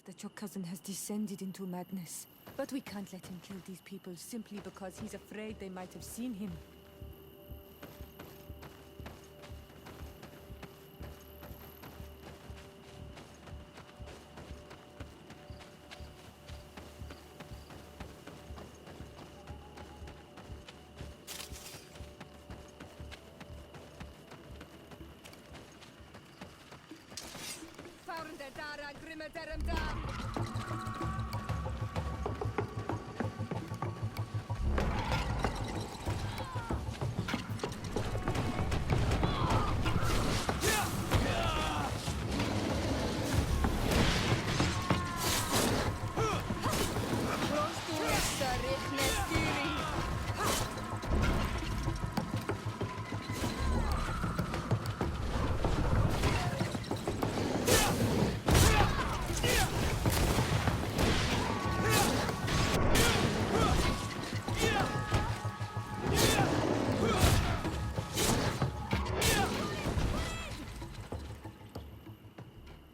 That your cousin has descended into madness. But we can't let him kill these people simply because he's afraid they might have seen him.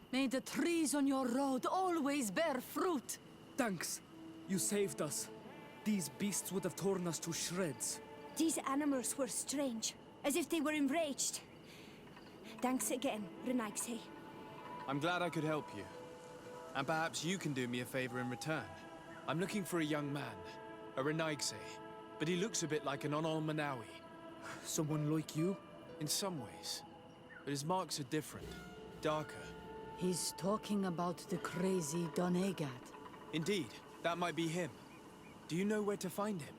May the trees on your road always bear fruit. Thanks. You saved us. These beasts would have torn us to shreds. These animals were strange, as if they were enraged. Thanks again, Renaigse. I'm glad I could help you. And perhaps you can do me a favor in return. I'm looking for a young man, a Renaigse, but he looks a bit like an Onol Manawi. Someone like you? In some ways. But his marks are different, darker. He's talking about the crazy Donegat. Indeed, that might be him. Do you know where to find him?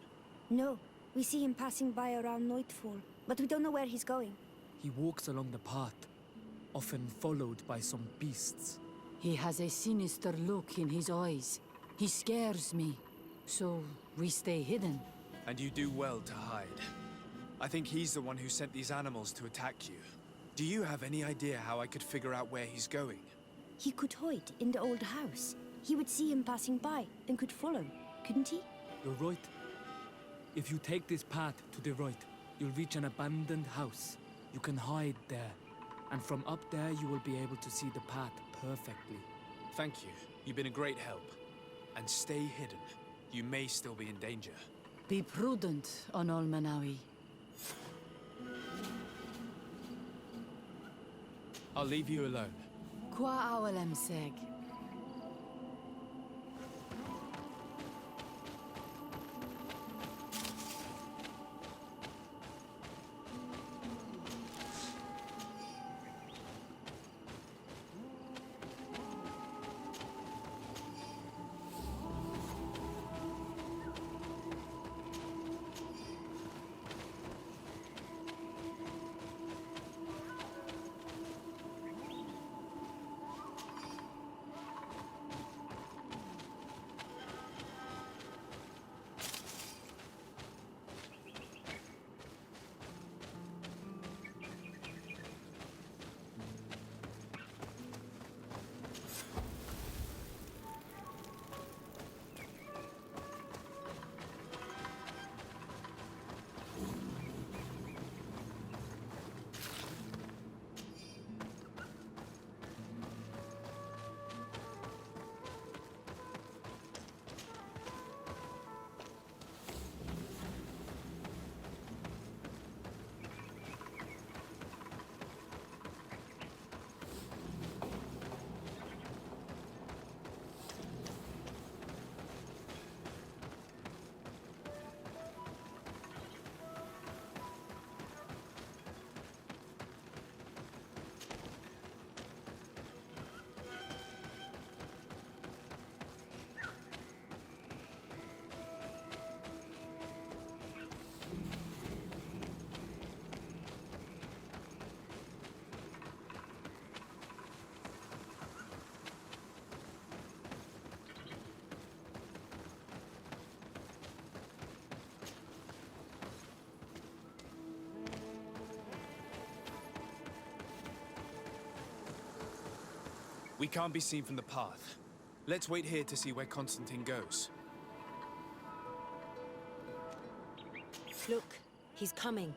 No, we see him passing by around nightfall, but we don't know where he's going. He walks along the path, often followed by some beasts. He has a sinister look in his eyes. He scares me, so we stay hidden. And you do well to hide. I think he's the one who sent these animals to attack you. Do you have any idea how I could figure out where he's going? He could hide in the old house. He would see him passing by and could follow, couldn't he? You're right. If you take this path to the right, you'll reach an abandoned house. You can hide there. And from up there, you will be able to see the path perfectly. Thank you. You've been a great help. And stay hidden. You may still be in danger. Be prudent, Onol Manawi. I'll leave you alone. Qua awalem seg. We can't be seen from the path. Let's wait here to see where Constantine goes. Look, he's coming.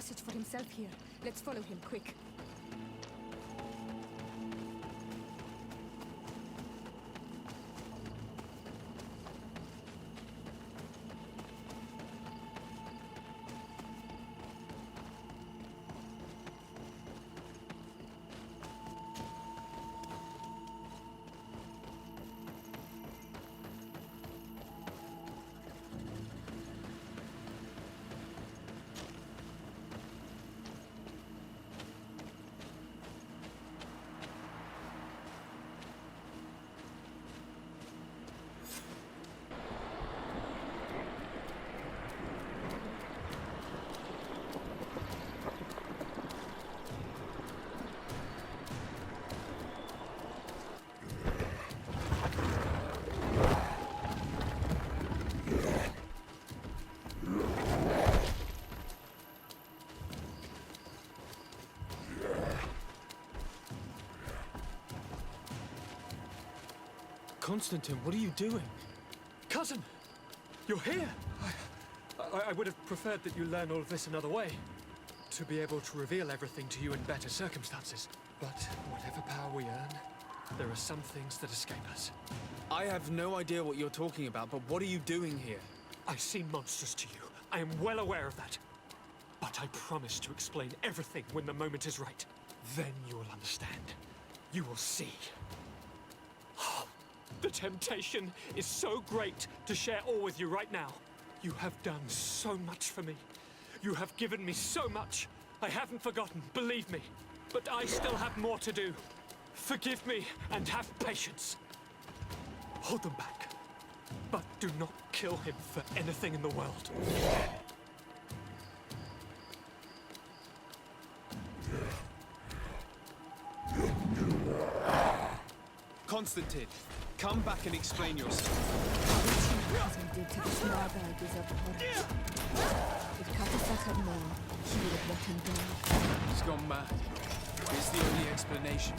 passage for himself here. Let's follow him, quick. Constantine, what are you doing? Cousin! You're here! I would have preferred that you learn all of this another way. To be able to reveal everything to you in better circumstances. But whatever power we earn, there are some things that escape us. I have no idea what you're talking about, but what are you doing here? I seem monstrous to you. I am well aware of that. But I promise to explain everything when the moment is right. Then you will understand. You will see. The temptation is so great to share all with you right now. You have done so much for me. You have given me so much. I haven't forgotten, believe me. But I still have more to do. Forgive me and have patience. Hold them back. But do not kill him for anything in the world. Constantine, come back and explain yourself. What cousin did to the small bag is abhorrent. If Katasak had known, he would have let him die. He's gone mad. It's the only explanation.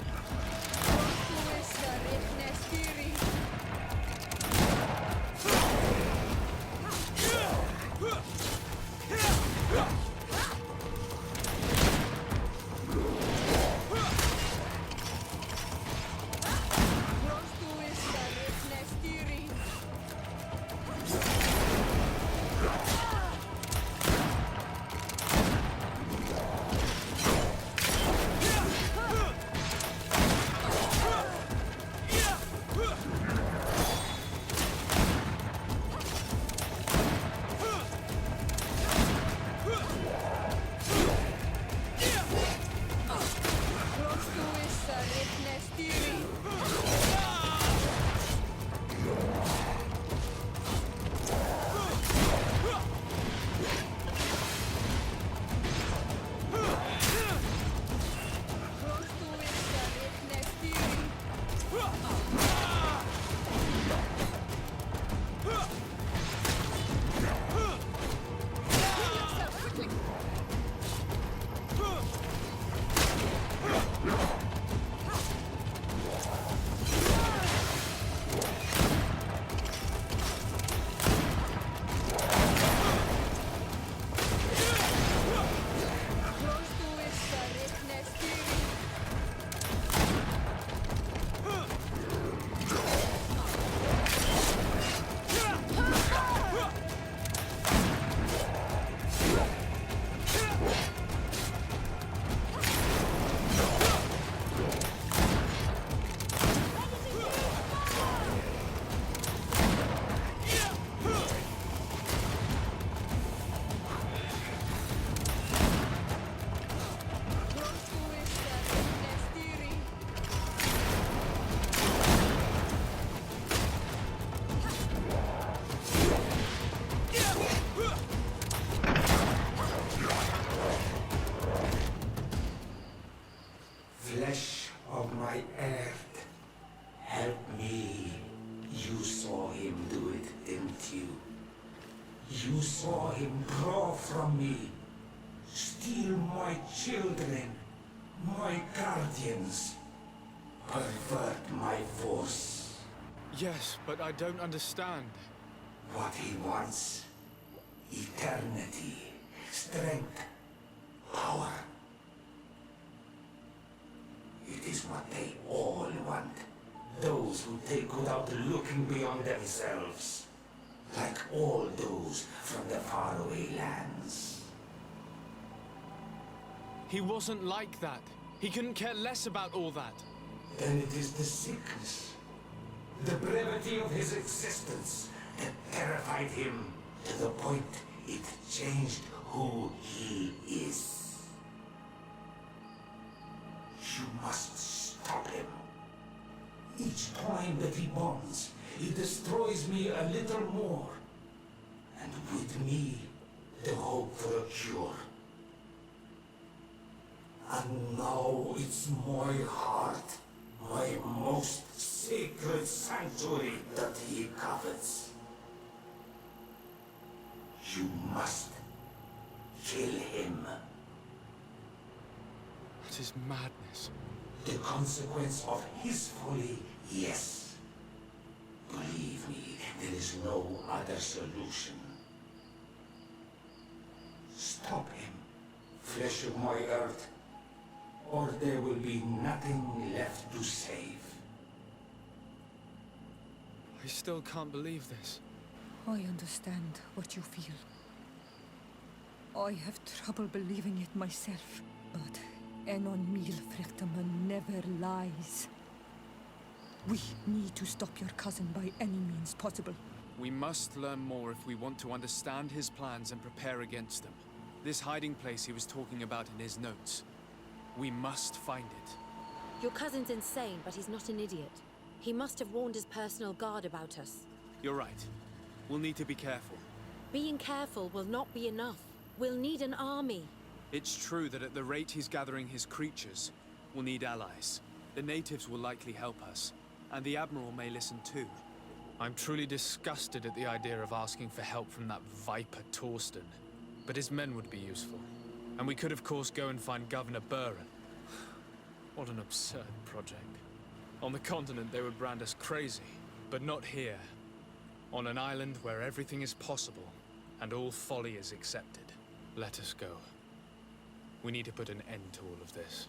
Flesh of my earth, help me. You saw him do it, didn't you? You saw him draw from me, steal my children, my guardians, pervert my force. Yes, but I don't understand. What he wants, eternity, strength, Power. It is what they all want. Those who take without looking beyond themselves. Like all those from the faraway lands. He wasn't like that. He couldn't care less about all that. Then it is the sickness, the brevity of his existence that terrified him to the point it changed who he is. You must stop him. Each time that he bonds, he destroys me a little more. And with me, the hope for a cure. And now it's my heart, my most sacred sanctuary that he covets. You must kill him. That is madness. The consequence of his folly, yes. Believe me, there is no other solution. Stop him, flesh of my earth, or there will be nothing left to save. I still can't believe this. I understand what you feel. I have trouble believing it myself, but Enon Milfrechtaman never lies. We need to stop your cousin by any means possible. We must learn more if we want to understand his plans and prepare against them. This hiding place he was talking about in his notes. We must find it. Your cousin's insane, but he's not an idiot. He must have warned his personal guard about us. You're right. We'll need to be careful. Being careful will not be enough. We'll need an army. It's true that at the rate he's gathering his creatures, we'll need allies. The natives will likely help us, and the Admiral may listen too. I'm truly disgusted at the idea of asking for help from that viper Torsten. But his men would be useful. And we could of course go and find Governor Buren. What an absurd project. On the continent they would brand us crazy, but not here. On an island where everything is possible, and all folly is accepted. Let us go. We need to put an end to all of this.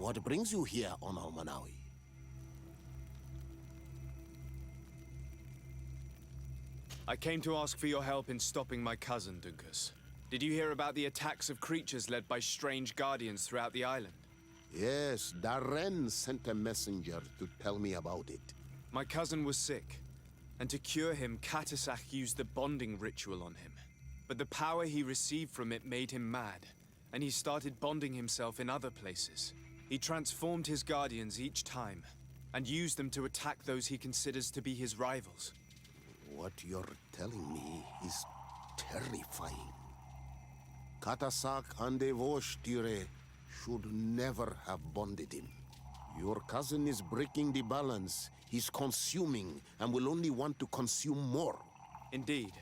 What brings you here on Almanawi? I came to ask for your help in stopping my cousin, Dunkus. Did you hear about the attacks of creatures led by strange guardians throughout the island? Yes, Darren sent a messenger to tell me about it. My cousin was sick, and to cure him, Katasak used the bonding ritual on him. But the power he received from it made him mad, and he started bonding himself in other places. He transformed his guardians each time, and used them to attack those he considers to be his rivals. What you're telling me is terrifying. Katasak and Devosh Tire should never have bonded him. Your cousin is breaking the balance. He's consuming, and will only want to consume more. Indeed.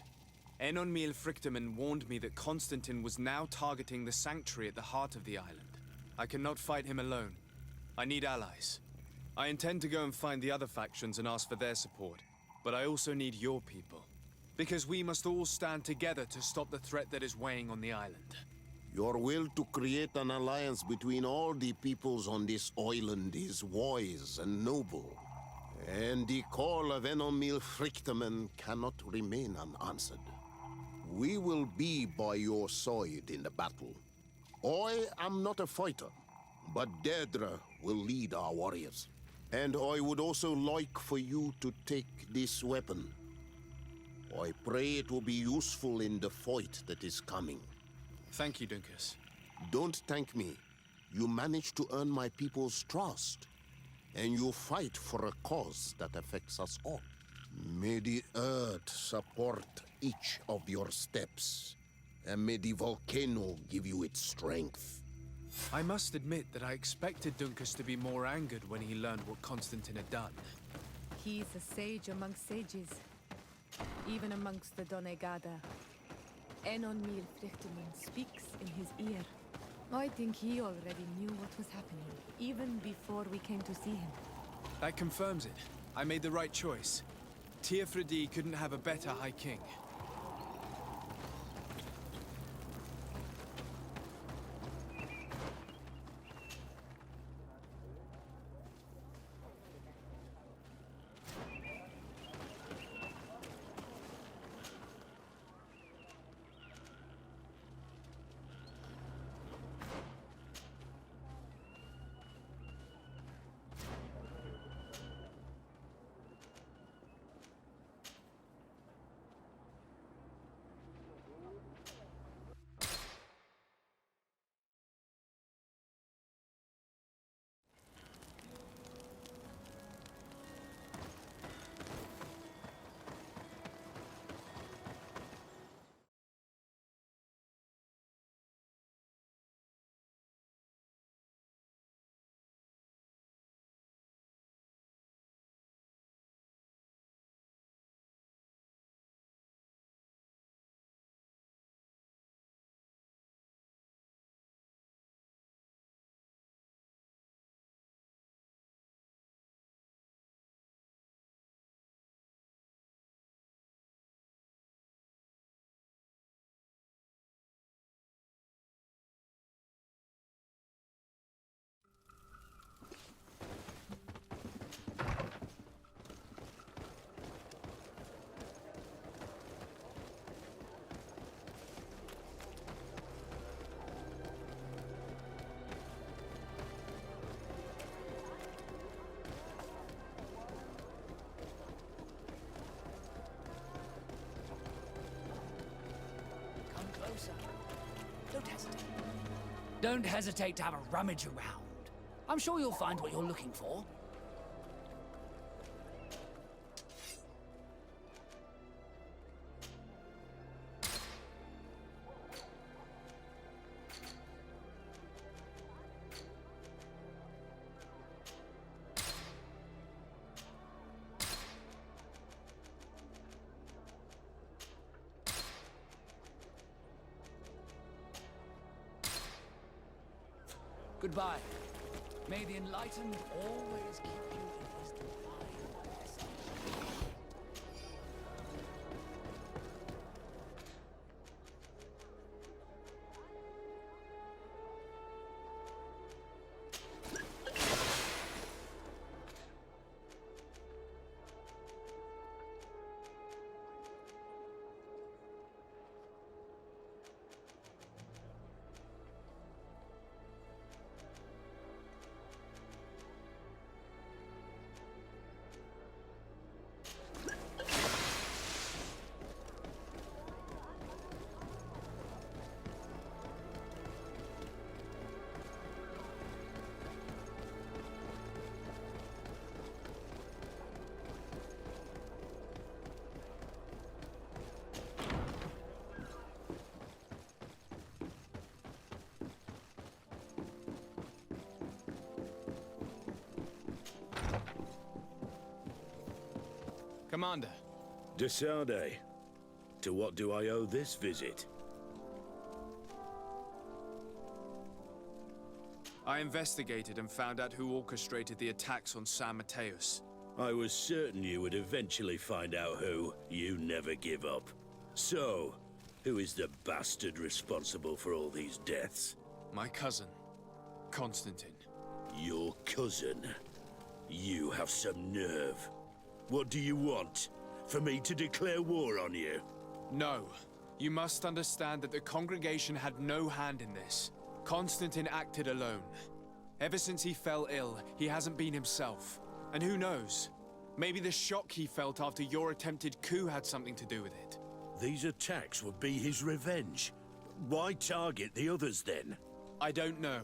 Enonmil Frichtemann warned me that Constantine was now targeting the sanctuary at the heart of the island. I cannot fight him alone. I need allies. I intend to go and find the other factions and ask for their support. But I also need your people. Because we must all stand together to stop the threat that is weighing on the island. Your will to create an alliance between all the peoples on this island is wise and noble. And the call of Enonmil Frichtemann cannot remain unanswered. We will be by your side in the battle. I am not a fighter, but Deirdre will lead our warriors. And I would also like for you to take this weapon. I pray it will be useful in the fight that is coming. Thank you, Dunkus. Don't thank me. You managed to earn my people's trust. And you fight for a cause that affects us all. May the earth support each of your steps. And may the volcano give you its strength. I must admit that I expected Dunkus to be more angered when he learned what Constantine had done. He's a sage amongst sages, even amongst the Donegada. Enonmil Frichtemann speaks in his ear. I think he already knew what was happening, even before we came to see him. That confirms it. I made the right choice. Tir Frad couldn't have a better High King. Don't hesitate to have a rummage around. I'm sure you'll find what you're looking for. Goodbye. May the Enlightened always keep you in his divine blessing. Commander. Desade, to what do I owe this visit? I investigated and found out who orchestrated the attacks on San Mateus. I was certain you would eventually find out who. You never give up. So, who is the bastard responsible for all these deaths? My cousin, Constantine. Your cousin? You have some nerve. What do you want? For me to declare war on you? No. You must understand that the congregation had no hand in this. Constantine acted alone. Ever since he fell ill, he hasn't been himself. And who knows? Maybe the shock he felt after your attempted coup had something to do with it. These attacks would be his revenge. Why target the others then? I don't know.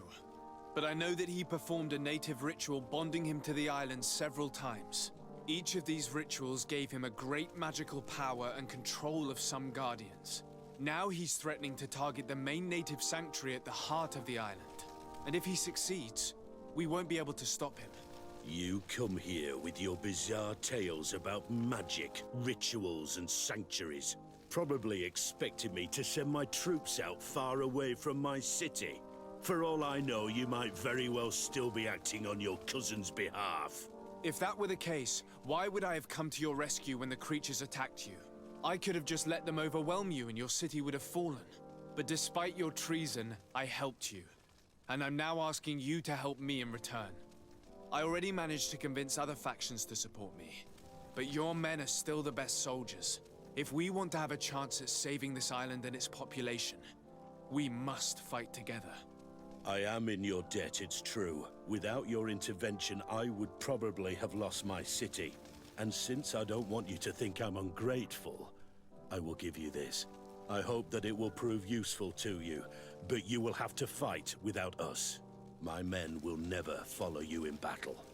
But I know that he performed a native ritual bonding him to the island several times. Each of these rituals gave him a great magical power and control of some guardians. Now he's threatening to target the main native sanctuary at the heart of the island. And if he succeeds, we won't be able to stop him. You come here with your bizarre tales about magic, rituals, and sanctuaries. Probably expecting me to send my troops out far away from my city. For all I know, you might very well still be acting on your cousin's behalf. If that were the case, why would I have come to your rescue when the creatures attacked you? I could have just let them overwhelm you and your city would have fallen. But despite your treason, I helped you. And I'm now asking you to help me in return. I already managed to convince other factions to support me. But your men are still the best soldiers. If we want to have a chance at saving this island and its population, we must fight together. I am in your debt, it's true. Without your intervention, I would probably have lost my city. And since I don't want you to think I'm ungrateful, I will give you this. I hope that it will prove useful to you, but you will have to fight without us. My men will never follow you in battle.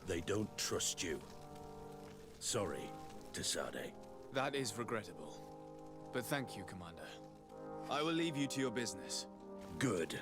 They don't trust you. Sorry, Desade. That is regrettable. But thank you, Commander. I will leave you to your business. Good.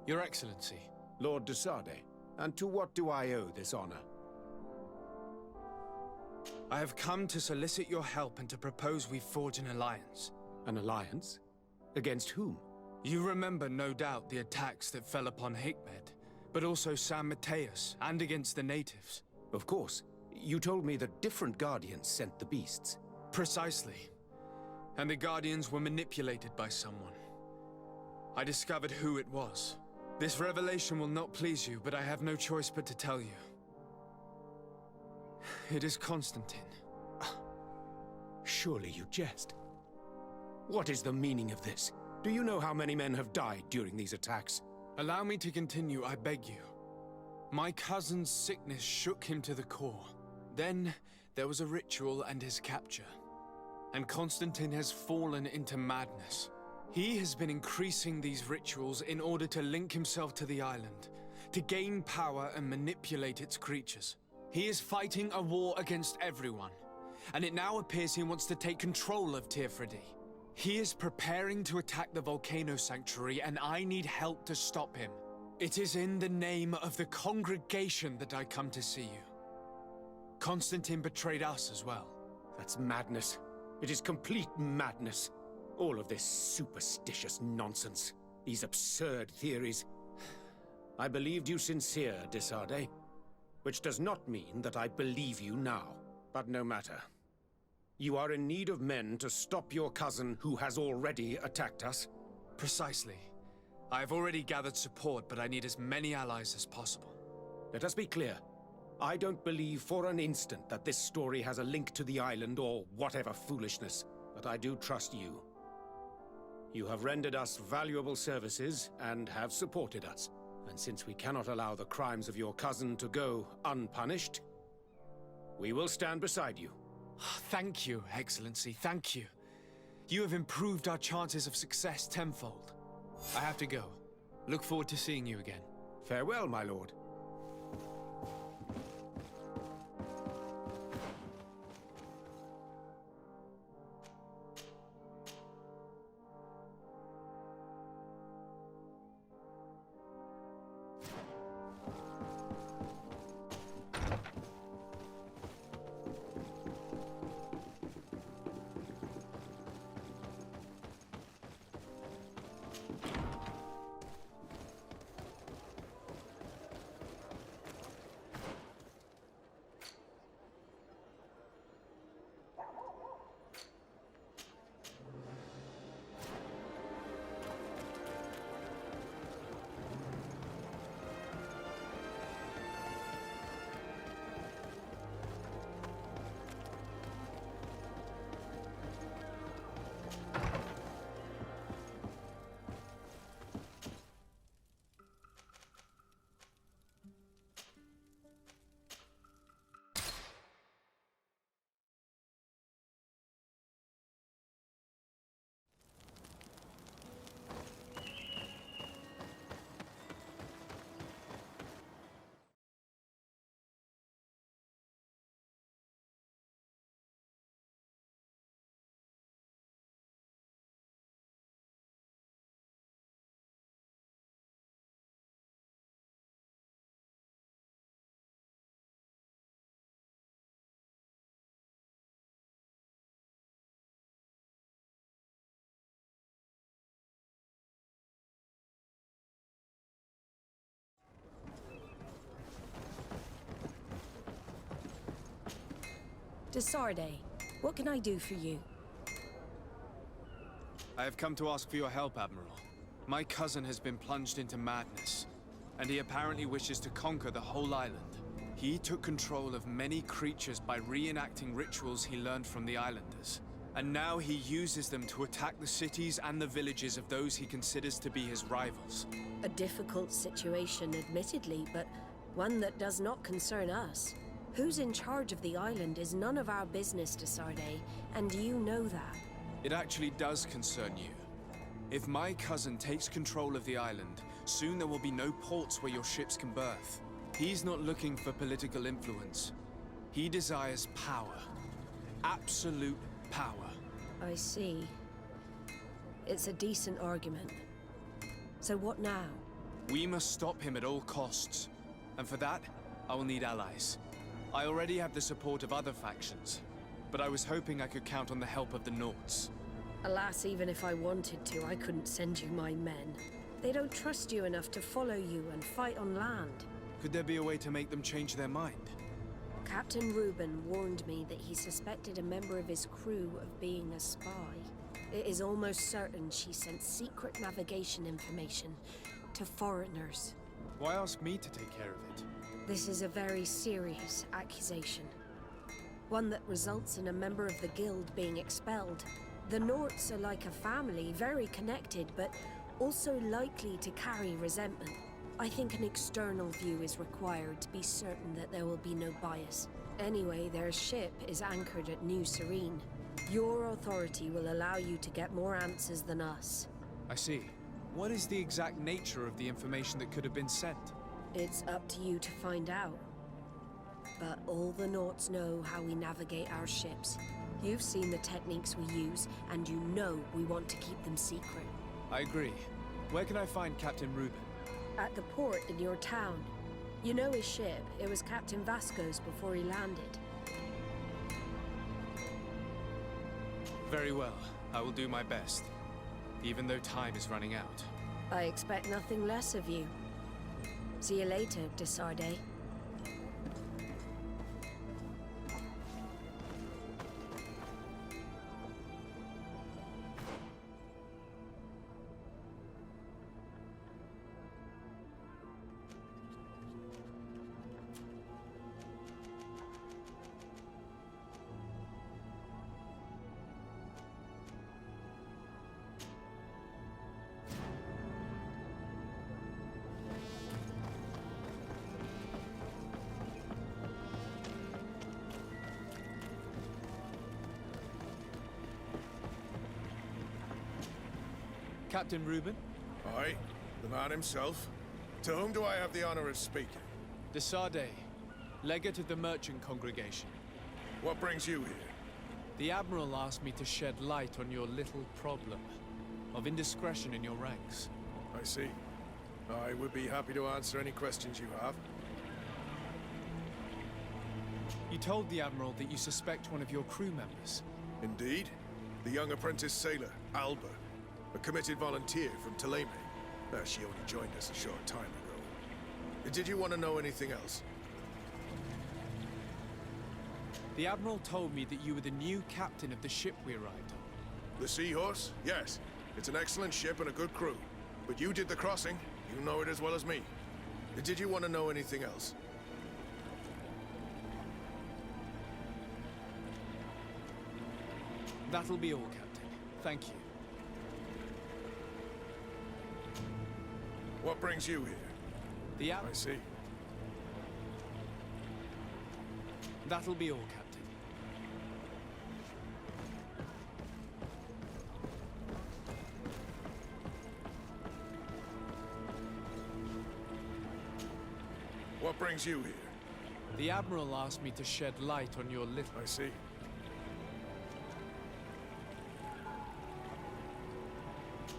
Your Excellency. Lord de Sardet, and to what do I owe this honor? I have come to solicit your help and to propose we forge an alliance. An alliance? Against whom? You remember, no doubt, the attacks that fell upon Hikmed, but also San Mateus, and against the natives. Of course. You told me that different Guardians sent the beasts. Precisely. And the Guardians were manipulated by someone. I discovered who it was. This revelation will not please you, but I have no choice but to tell you. It is Constantine. Surely you jest. What is the meaning of this? Do you know how many men have died during these attacks? Allow me to continue, I beg you. My cousin's sickness shook him to the core. Then, there was a ritual and his capture. And Constantine has fallen into madness. He has been increasing these rituals in order to link himself to the island, to gain power and manipulate its creatures. He is fighting a war against everyone, and it now appears he wants to take control of Tir Frad. He is preparing to attack the volcano sanctuary, and I need help to stop him. It is in the name of the congregation that I come to see you. Constantine betrayed us as well. That's madness. It is complete madness. All of this superstitious nonsense. These absurd theories. I believed you sincere, de Sardet. Which does not mean that I believe you now. But no matter. You are in need of men to stop your cousin who has already attacked us? Precisely. I have already gathered support, but I need as many allies as possible. Let us be clear. I don't believe for an instant that this story has a link to the island or whatever foolishness, but I do trust you. You have rendered us valuable services and have supported us. And since we cannot allow the crimes of your cousin to go unpunished, we will stand beside you. Thank you, Excellency, thank you. You have improved our chances of success tenfold. I have to go. Look forward to seeing you again. Farewell, my lord. De Sardet, what can I do for you? I have come to ask for your help, Admiral. My cousin has been plunged into madness, and he apparently wishes to conquer the whole island. He took control of many creatures by reenacting rituals he learned from the islanders. And now he uses them to attack the cities and the villages of those he considers to be his rivals. A difficult situation, admittedly, but one that does not concern us. Who's in charge of the island is none of our business, de Sardet, and you know that. It actually does concern you. If my cousin takes control of the island, soon there will be no ports where your ships can berth. He's not looking for political influence. He desires power. Absolute power. I see. It's a decent argument. So what now? We must stop him at all costs. And for that, I will need allies. I already have the support of other factions, but I was hoping I could count on the help of the Nauts. Alas, even if I wanted to, I couldn't send you my men. They don't trust you enough to follow you and fight on land. Could there be a way to make them change their mind? Captain Reuben warned me that he suspected a member of his crew of being a spy. It is almost certain she sent secret navigation information to foreigners. Why ask me to take care of it? This is a very serious accusation. One that results in a member of the guild being expelled. The Norts are like a family, very connected, but also likely to carry resentment. I think an external view is required to be certain that there will be no bias. Anyway, their ship is anchored at New Serene. Your authority will allow you to get more answers than us. I see. What is the exact nature of the information that could have been sent? It's up to you to find out. But all the Nauts know how we navigate our ships. You've seen the techniques we use, and you know we want to keep them secret. I agree. Where can I find Captain Reuben? At the port in your town. You know his ship. It was Captain Vasco's before he landed. Very well. I will do my best. Even though time is running out. I expect nothing less of you. See you later, Desarde. Captain Reuben? Aye, the man himself. To whom do I have the honor of speaking? Desarde, legate of the merchant congregation. What brings you here? The Admiral asked me to shed light on your little problem of indiscretion in your ranks. I see. I would be happy to answer any questions you have. You told the Admiral that you suspect one of your crew members. Indeed. The young apprentice sailor, Alba. A committed volunteer from Ptolemy. She only joined us a short time ago. Did you want to know anything else? The Admiral told me that you were the new captain of the ship we arrived on. The Seahorse? Yes. It's an excellent ship and a good crew. But you did the crossing. You know it as well as me. Did you want to know anything else? That'll be all, Captain. Thank you. What brings you here? The I see. That'll be all, Captain. What brings you here? The Admiral asked me to shed light on your little... I see.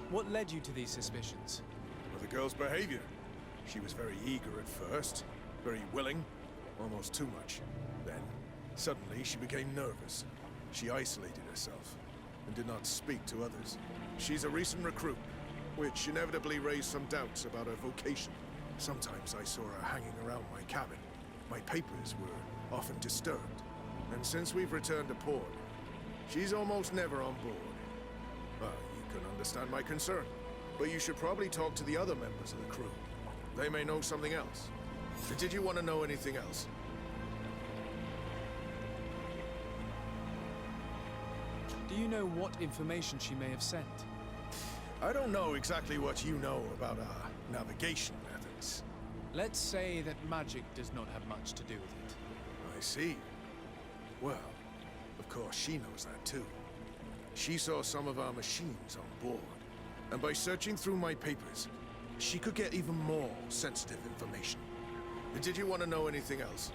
What led you to these suspicions? Well, the girl's behavior. She was very eager at first, very willing, almost too much. Then, suddenly, she became nervous. She isolated herself, and did not speak to others. She's a recent recruit, which inevitably raised some doubts about her vocation. Sometimes I saw her hanging around my cabin. My papers were often disturbed. And since we've returned to port, she's almost never on board. Well, you can understand my concern, but you should probably talk to the other members of the crew. They may know something else. Did you want to know anything else? Do you know what information she may have sent? I don't know exactly what you know about our navigation methods. Let's say that magic does not have much to do with it. I see. Well, of course she knows that too. She saw some of our machines on board, and by searching through my papers, she could get even more sensitive information. Did you want to know anything else?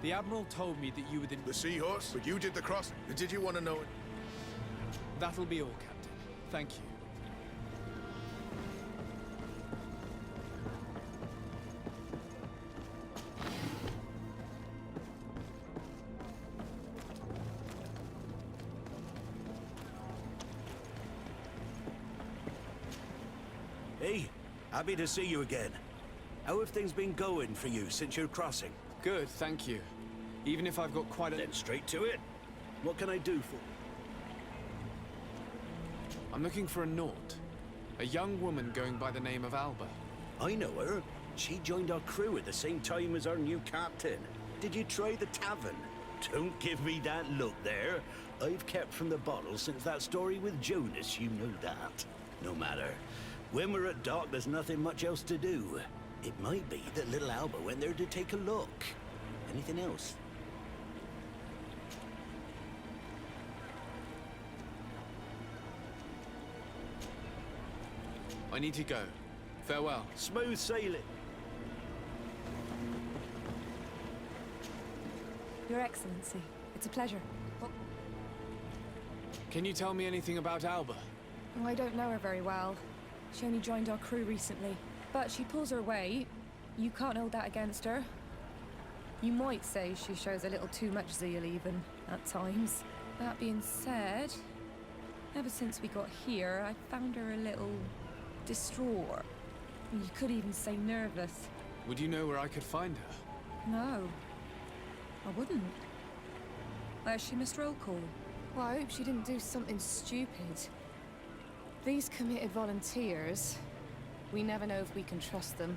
The Admiral told me that you were the Seahorse, but you did the crossing. Did you want to know it? That'll be all, Captain. Thank you. Hey, happy to see you again. How have things been going for you since your crossing? Good, thank you. Even if I've got quite a... Then straight to it. What can I do for you? I'm looking for a Naut. A young woman going by the name of Alba. I know her. She joined our crew at the same time as our new captain. Did you try the tavern? Don't give me that look there. I've kept from the bottle since that story with Jonas, you know that. No matter. When we're at dock, there's nothing much else to do. It might be that little Alba went there to take a look. Anything else? I need to go. Farewell. Smooth sailing. Your Excellency, it's a pleasure. Can you tell me anything about Alba? I don't know her very well. She only joined our crew recently. But she pulls her weight. You can't hold that against her. You might say she shows a little too much zeal even, at times. That being said, ever since we got here, I found her a little... distraught. You could even say nervous. Would you know where I could find her? No. I wouldn't. Where's she missed roll call? Well, I hope she didn't do something stupid. These committed volunteers, we never know if we can trust them.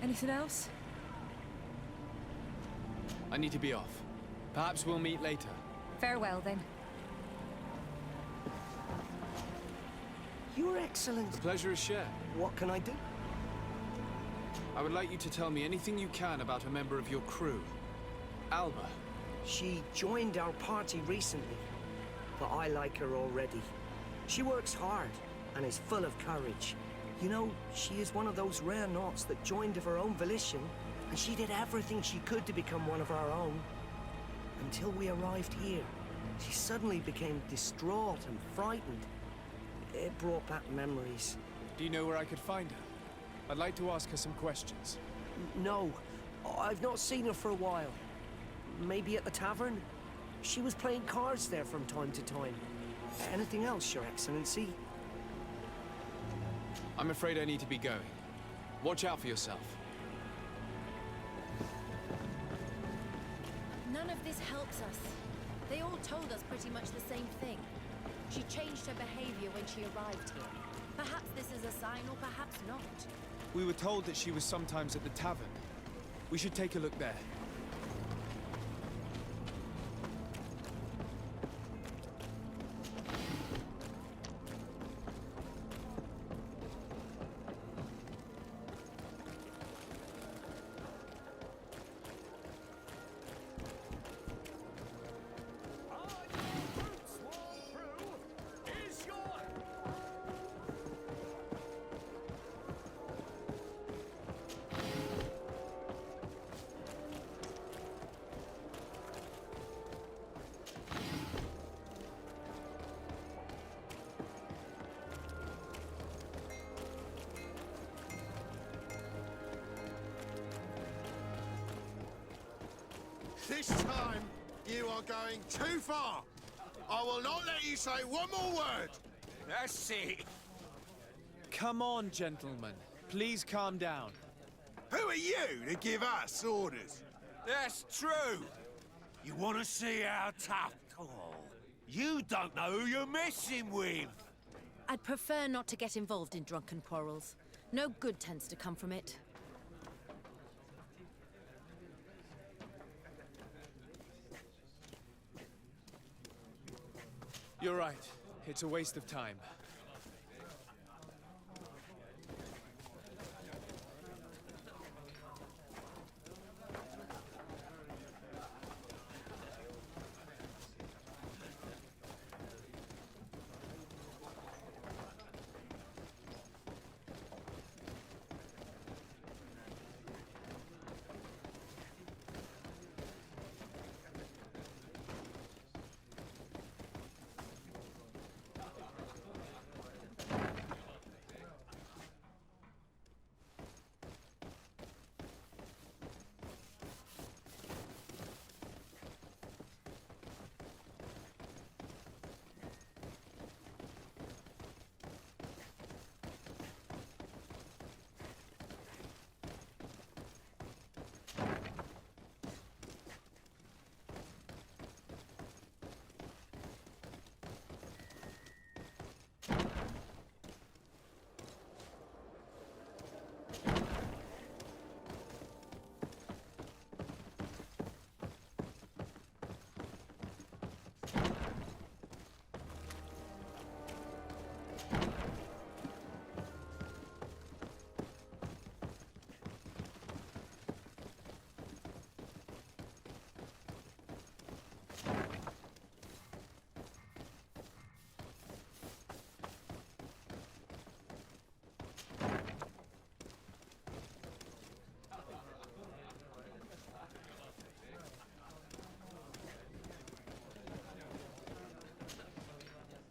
Anything else? I need to be off. Perhaps we'll meet later. Farewell, then. Your Excellency. The pleasure is shared. What can I do? I would like you to tell me anything you can about a member of your crew. Alba. She joined our party recently, but I like her already. She works hard and is full of courage. You know, she is one of those rare Nauts that joined of her own volition, and she did everything she could to become one of our own. Until we arrived here, she suddenly became distraught and frightened. It brought back memories. Do you know where I could find her? I'd like to ask her some questions. No, I've not seen her for a while. Maybe at the tavern? She was playing cards there from time to time. Anything else, Your Excellency? I'm afraid I need to be going. Watch out for yourself. None of this helps us. They all told us pretty much the same thing. She changed her behavior when she arrived here. Perhaps this is a sign, or perhaps not. We were told that she was sometimes at the tavern. We should take a look there. This time, you are going too far. I will not let you say one more word. That's it. Come on, gentlemen. Please calm down. Who are you to give us orders? That's true. You want to see how tough? Oh, you don't know who you're messing with. I'd prefer not to get involved in drunken quarrels. No good tends to come from it. You're right. It's a waste of time.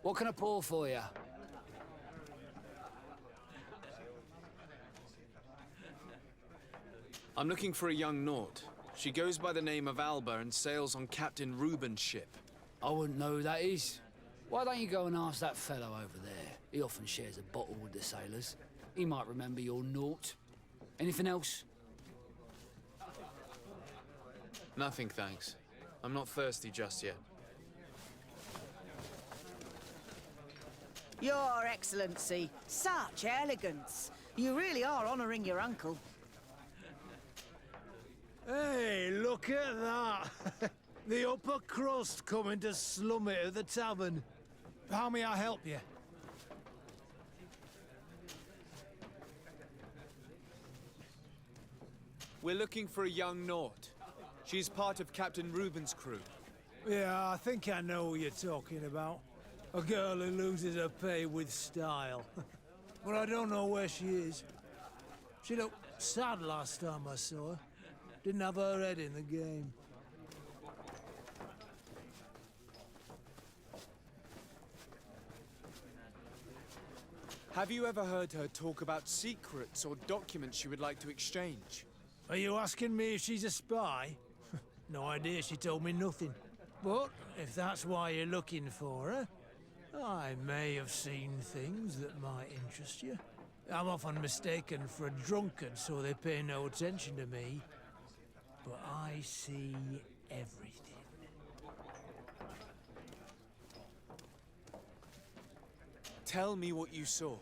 What can I pour for you? I'm looking for a young Naut. She goes by the name of Alba and sails on Captain Reuben's ship. I wouldn't know who that is. Why don't you go and ask that fellow over there? He often shares a bottle with the sailors. He might remember your Naut. Anything else? Nothing, thanks. I'm not thirsty just yet. Your Excellency, such elegance. You really are honouring your uncle. Hey, look at that! The upper crust coming to slum it at the tavern. How may I help you? We're looking for a young Naut. She's part of Captain Reuben's crew. Yeah, I think I know what you're talking about. A girl who loses her pay with style. But I don't know where she is. She looked sad last time I saw her. Didn't have her head in the game. Have you ever heard her talk about secrets or documents she would like to exchange? Are you asking me if she's a spy? No idea, she told me nothing. But if that's why you're looking for her, I may have seen things that might interest you. I'm often mistaken for a drunkard, so they pay no attention to me. But I see everything. Tell me what you saw.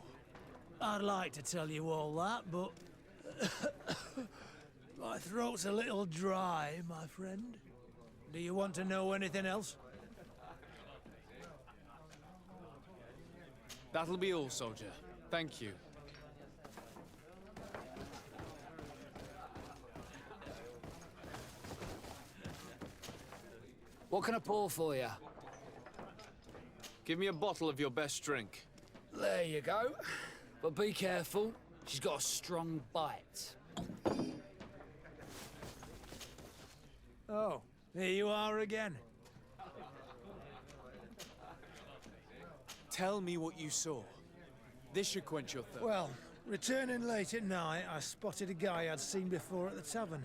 I'd like to tell you all that, but... my throat's a little dry, my friend. Do you want to know anything else? That'll be all, soldier. Thank you. What can I pour for you? Give me a bottle of your best drink. There you go. But be careful. She's got a strong bite. Oh, here you are again. Tell me what you saw. This should quench your thirst. Well, returning late at night, I spotted a guy I'd seen before at the tavern.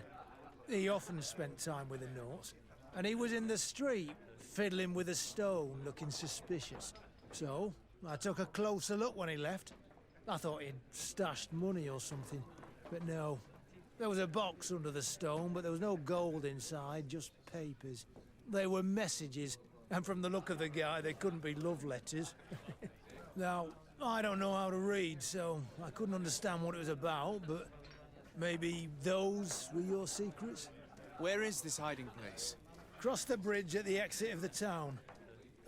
He often spent time with the Nauts, and he was in the street, fiddling with a stone, looking suspicious. So, I took a closer look when he left. I thought he'd stashed money or something, but no. There was a box under the stone, but there was no gold inside, just papers. They were messages, and from the look of the guy, they couldn't be love letters. Now, I don't know how to read, so I couldn't understand what it was about, but maybe those were your secrets? Where is this hiding place? Cross the bridge at the exit of the town.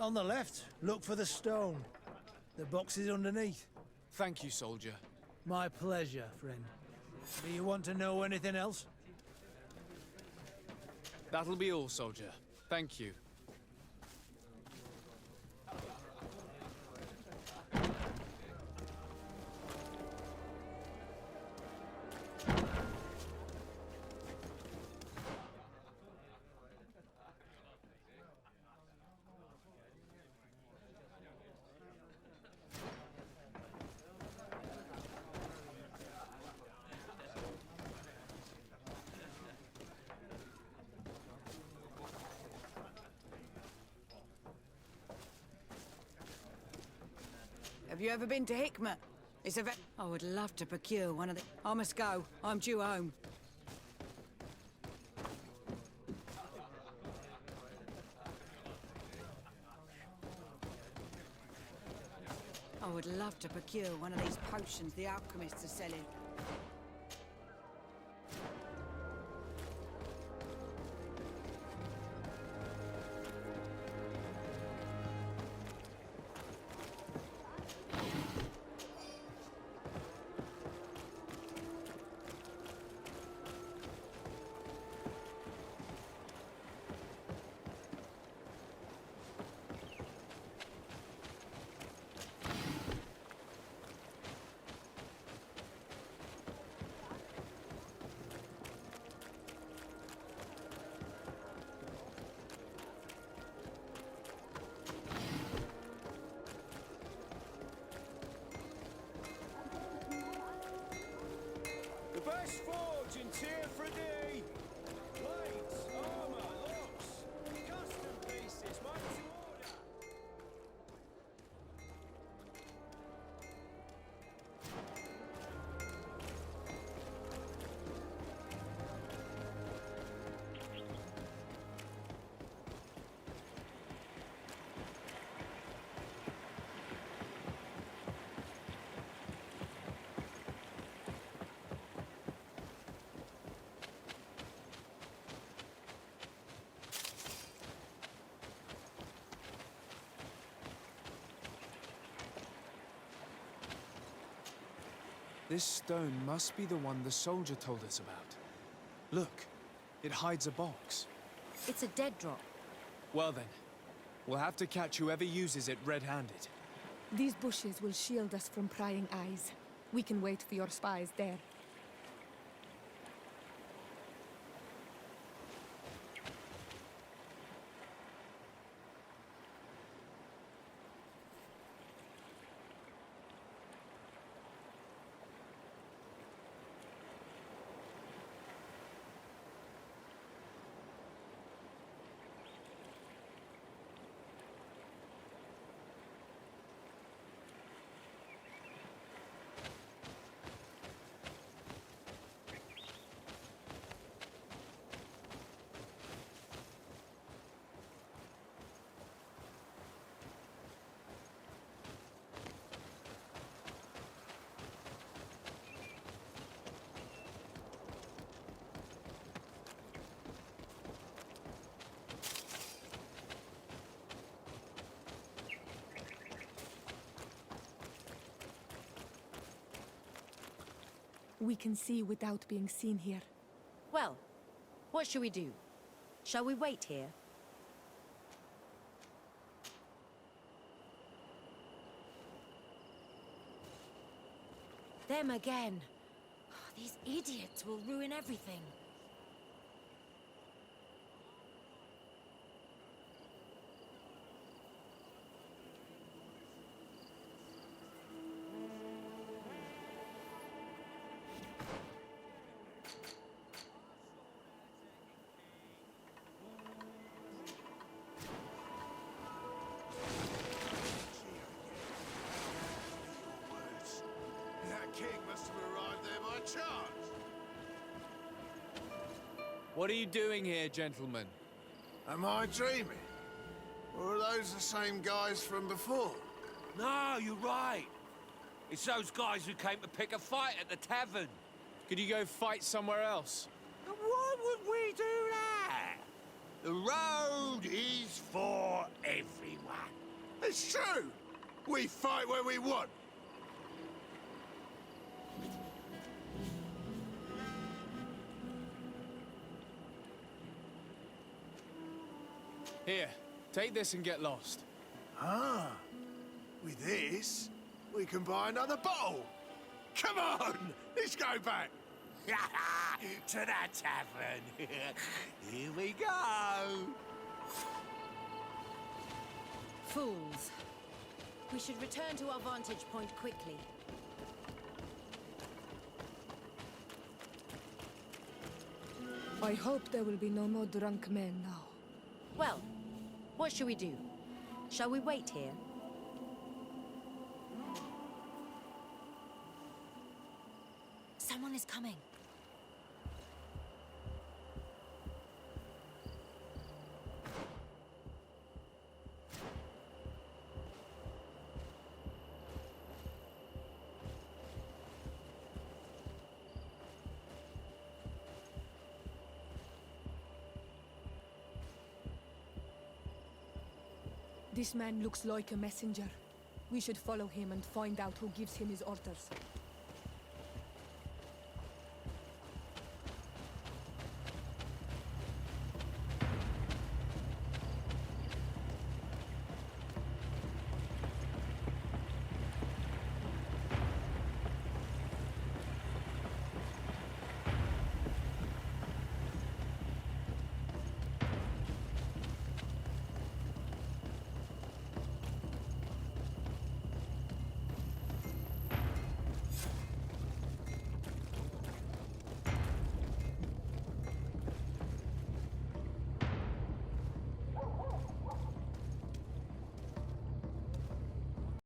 On the left, look for the stone. The box is underneath. Thank you, soldier. My pleasure, friend. Do you want to know anything else? That'll be all, soldier. Thank you. Have you ever been to Hickman? It's a I would love to procure one of the... I must go. I'm due home. I would love to procure one of these potions the alchemists are selling. This stone must be the one the soldier told us about. Look, it hides a box. It's a dead drop. Well then, we'll have to catch whoever uses it red-handed. These bushes will shield us from prying eyes. We can wait for your spies there. We can see without being seen here. Well, what should we do? Shall we wait here? Them again. These idiots will ruin everything. What are you doing here, gentlemen? Am I dreaming? Or are those the same guys from before? No, you're right. It's those guys who came to pick a fight at the tavern. Could you go fight somewhere else? Why would we do that? The road is for everyone. It's true! We fight where we want. Here, take this and get lost. Ah, with this, we can buy another bottle. Come on, let's go back. To that tavern. Here we go. Fools. We should return to our vantage point quickly. I hope there will be no more drunk men now. Well, what should we do? Shall we wait here? Someone is coming. This man looks like a messenger. We should follow him and find out who gives him his orders.